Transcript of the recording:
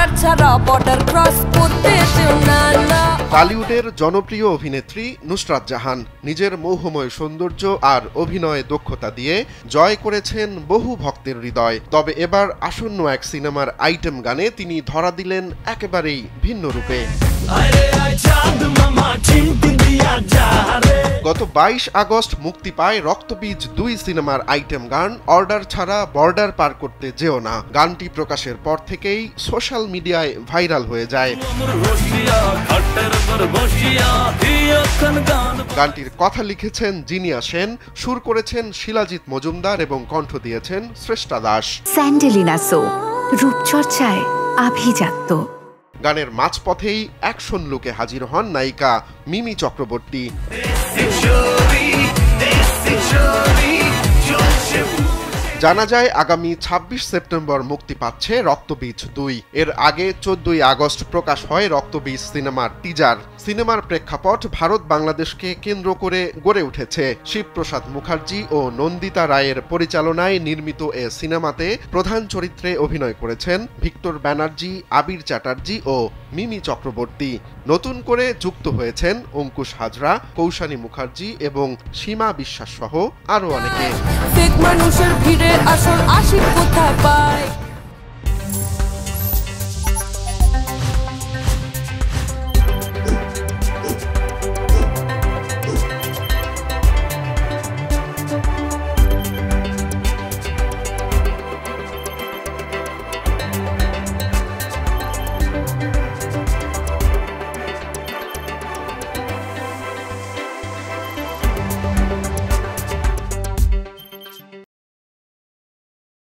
Order ছাড়া border cross করতে দেও না না। টলিউডের জনপ্রিয় অভিনেত্রী নুসরাত জাহান নিজের মৌহময় সৌন্দর্য আর অভিনয় দক্ষতা দিয়ে জয় করেছেন বহু ভক্তের হৃদয়। তবে এবার আসন্ন এক সিনেমার আইটেম গানে তিনি ধরা দিলেন একেবারেই ভিন্ন রূপে। গত 22 আগস্ট মুক্তি পায় রক্তবীজ 2 সিনেমার আইটেম গান অর্ডার ছাড়া বর্ডার পার করতে যেও না। গানটি প্রকাশের পর থেকেই সোশ্যাল মিডিয়ায় ভাইরাল হয়ে যায়। গানটির কথা লিখেছেন জিনিয়া সেন, সুর করেছেন শিলাজিৎ মজুমদার এবং কণ্ঠ দিয়েছেন শ্রেষ্ঠা দাস। স্যান্ডেলিনা সো রূপচর্চায় আভিজাত্য। গানের মাঝপথেই অ্যাকশন লুকে হাজির হন নায়িকা মিমি চক্রবর্তী। জানা যায় আগামী 26 সেপ্টেম্বর মুক্তি পাচ্ছে রক্তবীজ 2। এর আগে 14 আগস্ট প্রকাশ হয় রক্তবীজ সিনেমার টিজার। সিনেমার প্রেক্ষাপট ভারত বাংলাদেশকে কেন্দ্র করে গড়ে উঠেছে। শিবপ্রসাদ মুখার্জি ও নন্দিতা রায়ের পরিচালনায় নির্মিত এ সিনেমাতে প্রধান চরিত্রে অভিনয় করেছেন ভিক্টর ব্যানার্জি, আবির চ্যাটার্জি ও মিমি চক্রবর্তী। নতুন করে যুক্ত হয়েছেন অঙ্কুশ হাজরা, কৌশানী মুখার্জি এবং সীমা বিশ্বাস সহ আরো অনেকে। মানুষের ভিড়ে আসল আশিক কোথায় পায়।